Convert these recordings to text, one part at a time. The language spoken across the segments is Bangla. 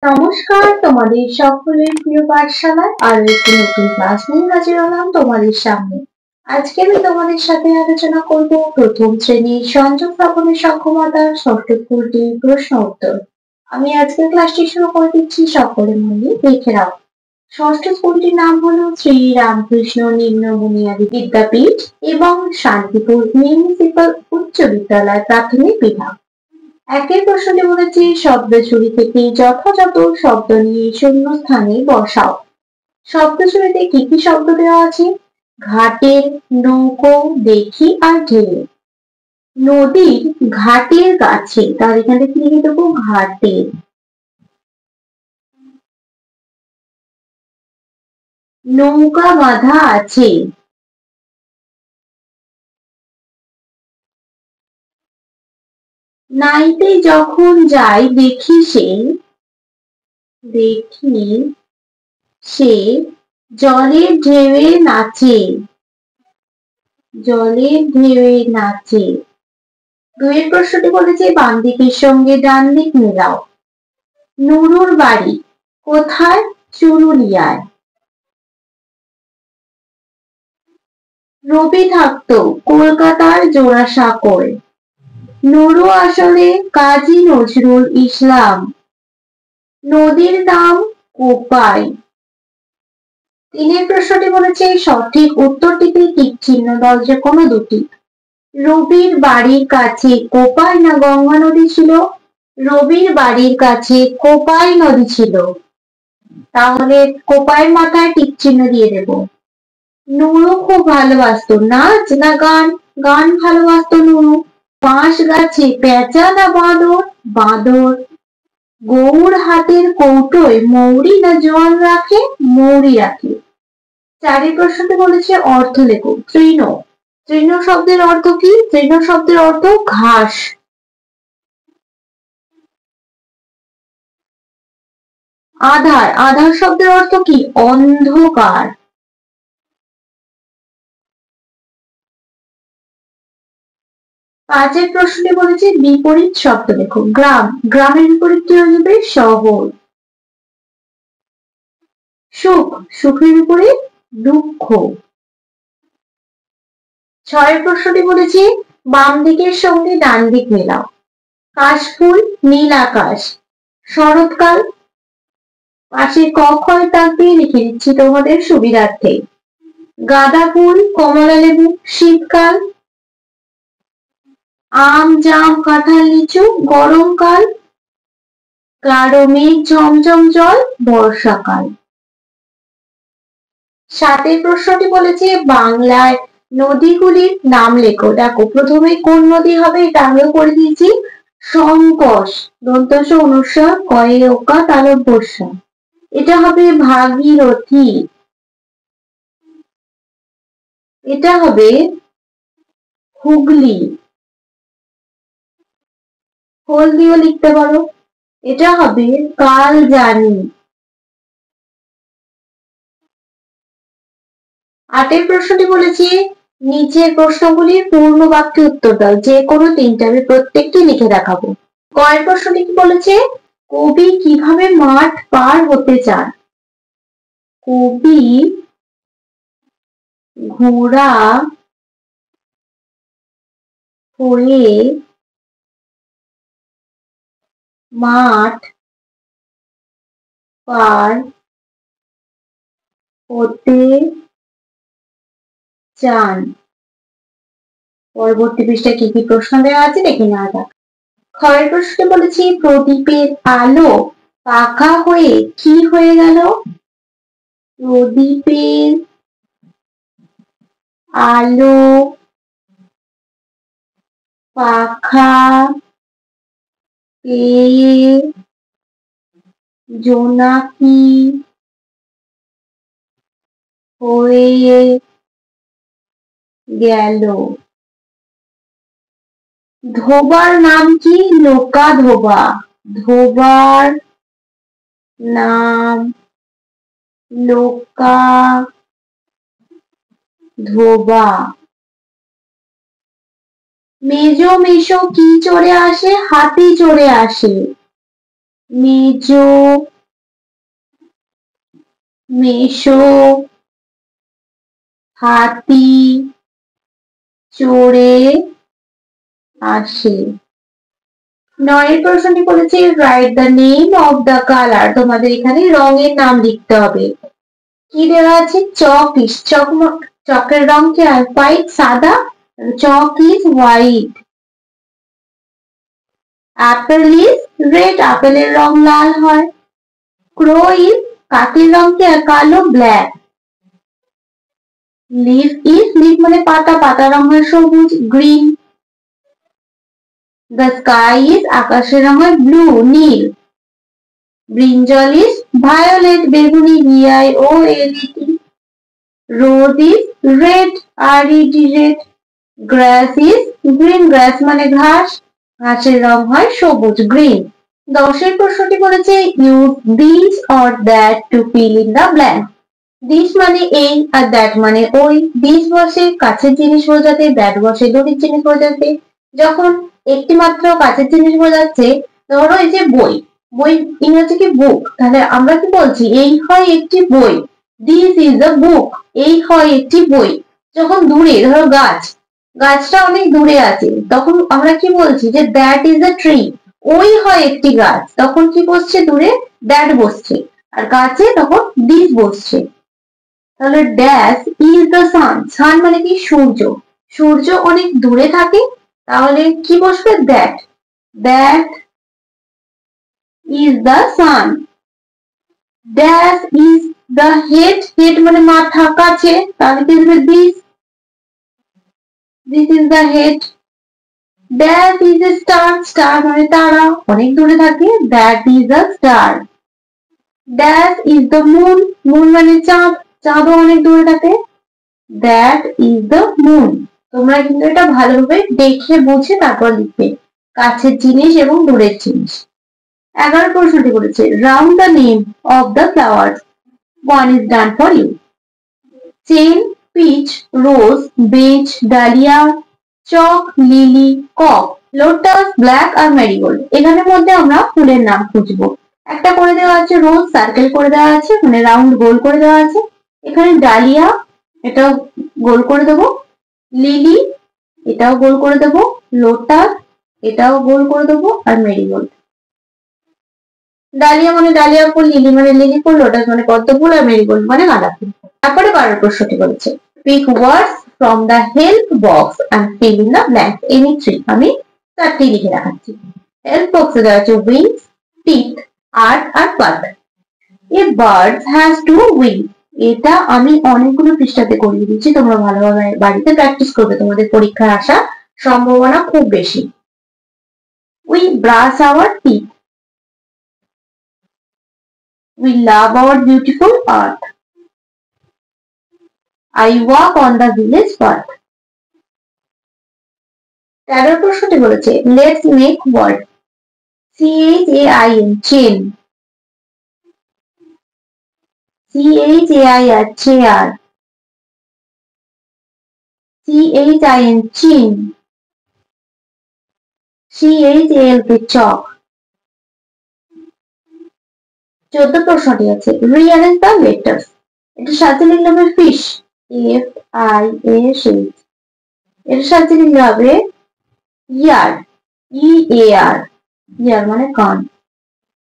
নমস্কার, তোমাদের সকলের প্রিয় পাঠশালায় আরো একটি নতুন ক্লাস নিয়ে হাজির হলাম তোমাদের সামনে। আজকে আমি তোমাদের সাথে আলোচনা করব প্রথম শ্রেণীর সংযোগ স্থাপনের সক্ষমতার ষষ্ঠ স্কুলটির প্রশ্ন উত্তর। আমি আজকের ক্লাসটি শুরু করে দিচ্ছি, সকলে মনে দেখে নাও। ষষ্ঠ স্কুলটির নাম হলো শ্রী রামকৃষ্ণ নিম্ন বুনিয়াদী বিদ্যাপীঠ এবং শান্তিপুর মিউনিসিপাল উচ্চ বিদ্যালয় প্রাথমিক বিভাগ। একের প্রশ্নটি বলেছে শব্দচুরি থেকে যথাযথ শব্দ নিয়ে শূন্য স্থানে বসাও। শব্দচুরিতে কি কি শব্দ দেওয়া আছে? ঘাটের, নৌকো, দেখি আর ঢেলে। নদীর ঘাটের কাছে, তার এখানে কি লিখে দেবো? ঘাটের। নৌকা বাঁধা আছে। নাইতে যখন যাই দেখি সে জলের ঢেউয়ে নাচে। জলের ঢেউয়ে নাচে। দুইয়ের প্রশ্নটি বলেছে বাম দিকের সঙ্গে ডান দিক মেলাও। নুরুর বাড়ি কোথায়? চুরুলিয়ায়। রবি থাকতো কলকাতার জোড়াসাঁকোয়। নুরু আসলে কাজী নজরুল ইসলাম। নদীর নাম কোপাই। তিনের প্রশ্নটি বলেছে সঠিক উত্তরটিতে টিক চিহ্ন দাও যে কোনো দুটি। রবির বাড়ির কাছে কোপাই না গঙ্গা নদী ছিল? রবির বাড়ির কাছে কোপাই নদী ছিল, তাহলে কোপাইয়ের মাথায় টিক চিহ্ন দিয়ে দেব। নুরু খুব ভালোবাসতো নাচ না গান? গান ভালোবাসতো নুরু। বাঁশ গাছে পেঁচা না বাঁদর? বাঁদর। গৌর হাতের কৌটোয় মৌরি না জল রাখে? মৌরি রাখে। চারের প্রশ্নটি বলেছে অর্থ লেখো। তৃণ, তৃণ শব্দের অর্থ কি? তৃণ শব্দের অর্থ ঘাস। আধার, আধার শব্দের অর্থ কি? অন্ধকার। পাঁচের প্রশ্নটি বলেছে বিপরীত শব্দ লেখো। গ্রাম, গ্রামের বিপরীতটি হয়ে যাবে শহর। সুখ, সুখের বিপরীত দুঃখ। ছয়ের প্রশ্নটি বলেছে বাম দিকের সঙ্গে ডান দিক মেলাও। কাশফুল, নীল আকাশ। শরৎকাল, পাশে ক ক্ষয় দাগ দিয়ে লিখে দিচ্ছি তোমাদের সুবিধার্থে। গাঁদা ফুল, কমলা লেবু। শীতকাল, আম, জাম, কাঁঠাল, লিচু। গরমকাল, গাঢ় মেঘ, ঝমঝম জল। বর্ষাকাল। সাতের প্রশ্নটি বলেছে বাংলায় নদীগুলির নাম লেখো। দেখো প্রথমে কোন নদী হবে এটা আমিও করে দিয়েছি। সংকশ, দন্তস অনুস্বার, কয়ে ওকা তালব বর্ষা। এটা হবে ভাগীরথী। এটা হবে হুগলি। হোল দিয়েও লিখতে পারো। এটা হবে কালজানি। আটের প্রশ্নটি বলেছি নিচের প্রশ্নগুলির পূর্ণ বাক্যে উত্তর দাও, যে কোনো তিনটা, আমি প্রত্যেকটি লিখে দেখাবো। কয়ের প্রশ্নটি কি বলেছে? কবি কিভাবে মাঠ পার হতে চান? কবি ঘোড়া হয়ে মাঠ পার হতে চান। পরবর্তী পৃষ্ঠায় কি কি প্রশ্ন দেওয়া আছে দেখে নেওয়া যাক। ক্ষয়ের প্রশ্নে বলেছি প্রদীপের আলো পাখা হয়ে কি হয়ে গেল? প্রদীপের আলো পাখা পেয়ে জোনাকি হয়ে গেল। ধোবার নাম কি? লোকা ধোবা। ধোবার নাম লোকা ধোবা। মেজো মেশো কি চড়ে আসে? হাতি চড়ে আসে। মেজো, মেশো, হাতি, চড়ে আসে। 9 প্রশ্নটি বলেছে write the name of the colour. তোমাদের এখানে রঙের নাম লিখতে হবে। কি দেওয়া আছে? চক ইস, চকের রং কি হয়? হোয়াইট, সাদা। Chalk is white. Apple is red, আপেলের রং লাল হয়। ক্রো ইজ, কাকের রং কি হয়? কালো, ব্ল্যাক। লিফ ইজ, লিফ মানে পাতা, পাতার রং হয় সবুজ, গ্রিন। দ্য স্কাই ইজ, আকাশের রং হয় ব্লু, নীল। ব্রিঞ্জল ইজ ভায়োলেট, বেগুনি, VIOLET। Rose is red, RED, red. Grass is green, grass মানে ঘাস, ঘাসের রং হয় সবুজ, গ্রিন। 10 প্রশ্নটি বলেছে use this or that to fill in the blank. This মানে এই আর দ্যাট মানে ওই। দিস বসে কাছের জিনিস বোঝাতে, দ্যাট বসে দূরের জিনিস বোঝাতে। যখন একটি মাত্র কাছের জিনিস বোঝাচ্ছে, ধরো এই যে বই, বই ইংরেজি কি বুক, তাহলে আমরা কি বলছি? এই হয় একটি বই, দিস ইজ আ বুক, এই হয় একটি বই। যখন দূরে, ধরো গাছ, গাছটা অনেক দূরে আছে, তখন আমরা কি বলছি? যে দ্যাট ইজ আ ট্রি, ওই হয় একটি গাছ, তখন কি বসছে? দূরে দ্যাট বসছে, আর কাছে তখন দিস বসছে। তাহলে ড্যাশ ইজ দ্য সান, সান মানে কি? সূর্য, সূর্য অনেক দূরে থাকে, তাহলে কি বসবে? That, that is the sun. Dash is the head, head মানে মাথা, কাছে, তাহলে কি হবে? This, this is the head. That is a star, star মানে তারা, অনেক দূরে থাকে, that is a star. That is the moon, moon মানে চাঁদ, চাঁদও অনেক দূরে থাকে, দ্যাট ইজ দ্য মুন। তোমরা কিন্তু এটা ভালোভাবে দেখে বুঝে তারপর লিখবে, কাছের জিনিস এবং দূরের জিনিস। 11 প্রশ্নটি বলেছে round the name of the flowers, one is done for you. Chain, peach, rose, beige, dahlia, chalk, lily, cock, lotus, black আর ম্যারিগোল্ড। এখানের মধ্যে আমরা ফুলের নাম খুঁজবো। একটা করে দেওয়া আছে রোজ, সার্কেল করে দেওয়া আছে, মানে রাউন্ড গোল করে দেওয়া আছে। এখানে ডালিয়া, এটাও গোল করে দেবো। লিলি, এটাও গোল করে দেবো। লোটাস, এটাও গোল করে দেবো। আর মেরিগোল্ড। ডালিয়া মানে ডালিয়া ফুল, লিলি মানে লিলি ফুল, লোটাস মানে পদ্ম ফুল, আর মেরিগোল্ড মানে গাঁদা ফুল। তারপরে 12 প্রশ্নটি বলেছে pick words from the help box and fill in the blank any three. আমি 4টি লিখে দেখাচ্ছি। হেল্প বক্সে দেওয়া আছে উইংস, টিথ, আর্ট আর bird. A bird has two wing, এটা আমি অনেকগুলো পৃষ্ঠাতে করিয়ে দিচ্ছি, তোমরা ভালোভাবে বাড়িতে প্র্যাকটিস করবে, তোমাদের পরীক্ষায় আসার সম্ভাবনা খুব বেশি। We brush our teeth, we love our beautiful earth. I walk on the village path. 13 প্রশ্নটি বলেছে let's make word. CHAIN, chain. CHAIR, chair. CHIN, chin. CHALK, chalk. 14 প্রশ্নটি আছে rearrange the letters. এটা সাথে লিখলে হবে fish, FISH. এর সাথে লিখলে হবে ইয়ার, EAR, ইয়ার মানে কান।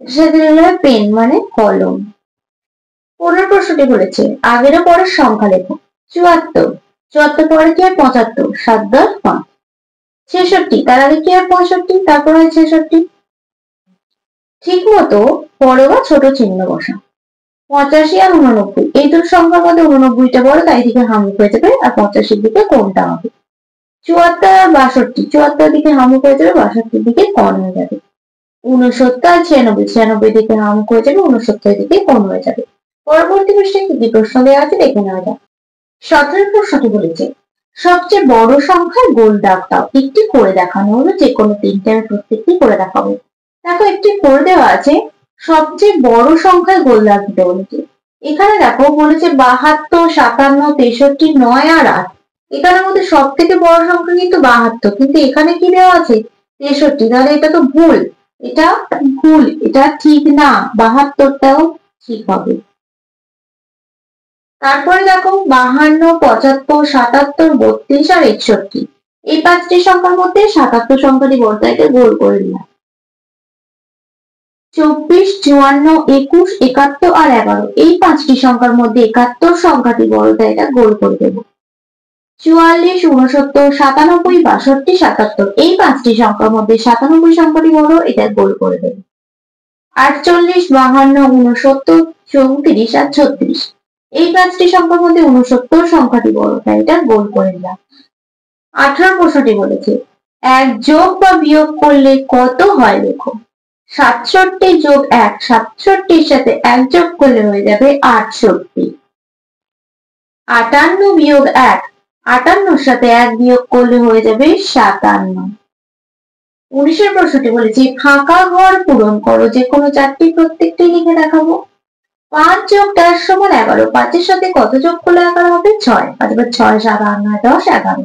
এর সাথে লিখলে হবে পেন মানে কলম। 15 প্রশ্নটি বলেছে আগের ও পরের সংখ্যা লেখো। 74, 74 পরে কি হয়? 75, 7 10 5। 66, তার আগে কি হয়? 65, তারপর হয় 66। ঠিক মতো বড় বা ছোট চিহ্ন বসা। 85 আর 89, এই দুটো সংখ্যার মধ্যে 89টা বড়, তাই দিকে হামুক হয়ে যাবে, আর 85 দিকে কোনটা হবে? 74 আর 62, 74 দিকে হামুক হয়ে যাবে, 62 দিকে কোণ হয়ে যাবে। 69 আর 96, 96 দিকে হামুক হয়ে যাবে, 69 দিকে কোণ হয়ে যাবে। পরবর্তী পৃষ্ঠায় কি কি প্রশ্ন দেওয়া আছে দেখে নেওয়া যাক। 17 প্রশ্নটি বলেছে সবচেয়ে বড় সংখ্যায় গোল দাগ দাও, একটি করে দেখানো হলো, যে কোনো তিনটে আমি প্রত্যেকটি করে দেখাবো। দেখো একটি করে দেওয়া আছে সবচেয়ে বড় সংখ্যায় গোল দাগ দিতে বলেছে। এখানে দেখো বলেছে 72, 57, 63, 9 আর 8। এখানের মধ্যে সব থেকে বড় সংখ্যা কিন্তু 72, কিন্তু এখানে কি দেওয়া আছে? 63, তাহলে এটা তো ভুল। এটা ভুল, এটা ঠিক না, 72টাও ঠিক হবে। তারপরে দেখো 52, 75, 77, 32 আর 61, এই 5টি সংখ্যার মধ্যে 77 সংখ্যাটি বর্তাকে গোল করে নিলাম। 24, 54, 21, 71 আর 11, এই 5টি সংখ্যার মধ্যে 71 সংখ্যাটি বড়টা, এটা গোল করে দেব। 44, 69, 97, 62, 77, এই 5টি সংখ্যার মধ্যে 97 সংখ্যাটি বড়, এটা গোল করে দেব। 48, 52, 69, 34 আর 36, এই 5টি সংখ্যার মধ্যে 69 সংখ্যাটি বড়, তাই এটা গোল করে দিলাম। 18 প্রশ্নটি বলেছে 1 যোগ বা বিয়োগ করলে কত হয় লেখো। 67 যোগ 1, 67 সাথে 1 যোগ করলে হয়ে যাবে 68। 58 বিয়োগ 1, 58 সাথে 1 বিয়োগ করলে হয়ে যাবে 57। 19 প্রশ্নটি বলেছে ফাঁকা ঘর পূরণ করো, যে কোনো 4টি প্রত্যেকটি লিখে দেখাবো। 5 যোগ 10 সমান 11, 5 এর সাথে কত যোগ করলে 11 হবে? 6, 6, 7, 8, 9, 10, 11।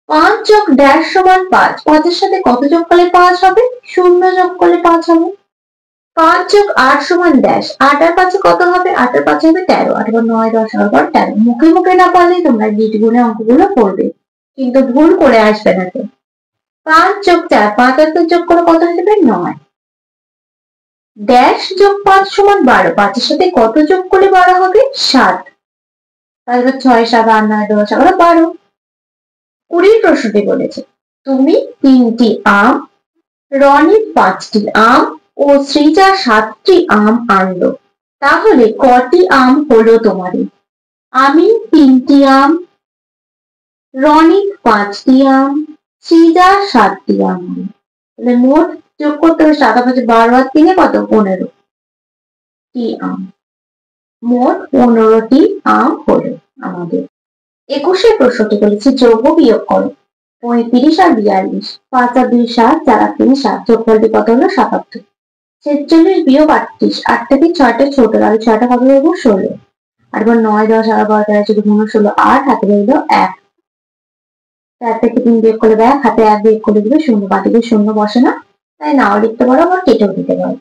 5 যোগ 10 সমান 5, 5 এর সাথে কত যোগ করলে 5 হবে? 0 যোগ করলে 5 হবে। 5 যোগ 8 সমান 10, 8 আর 5 কত হবে? 8 আর 5 হবে 13, 8 বার 9, 10, 11, 13। মুখে মুখে না পারলে তোমরা গিট গুণে অঙ্কগুলো করবে, কিন্তু ভুল করে আসবে না। 5 যোগ 4, 5 আর 4 যোগ করে কত হয়ে যাবে? 9। ড্যাশ যোগ 5 সমান 12, 5 এর সাথে কত যোগ করলে 12 হবে? 7, 6, 7, 8, 9, 10, 11, 12। 20 প্রশ্নটি বলেছে তুমি 3টি আম, রনি 5টি আম ও শ্রীজা 7টি আম আনলো, তাহলে কটি আম হলো তোমাদের? আমি 3টি আম, রনি 5টি আম, শ্রীজা 7টি আম, তাহলে মোট যোগ করতে হবে 7, 12 আর 3 কত? 15টি আম। মোট 15টি আম হলো আমাদের। 21 প্রশ্নটি বলেছে যোগ ও বিয়োগ করো। 35 আর 42, 5 আর 2 7, 4 আর 3 7, যোগফলটি কত হলো? 77। 46 বিয়োগ 38, 8 থেকে 6টা ছোট, তাহলে 6টা কত হলো? 16। 8 বার 9, 10, 11, 12, 13, 14, 15, 16, 8, হাতে রইল 1। 4 থেকে 3 বিয়োগ করলে 1, হাতে 1 বিয়োগ করে দিবে 0, বাকিতে 0 বসে না, তাই নাও লিখতে পারো, আবার কেটেও দিতে পারো।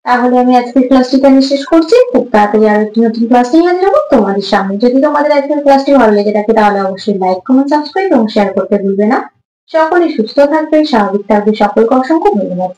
তাহলে আমি আজকের ক্লাসটি এখানে শেষ করছি। খুব তাড়াতাড়ি আর একটি নতুন ক্লাস নিয়ে হাজির হবো তোমাদের সামনে। যদি তোমাদের আজকের ক্লাসটি ভালো লেগে থাকে তাহলে অবশ্যই লাইক, কমেন্ট, সাবস্ক্রাইব এবং শেয়ার করতে ভুলবে না। সকলে সুস্থ থাকবে, স্বাভাবিক থাকবে, সকলকে অসংখ্য ধন্যবাদ।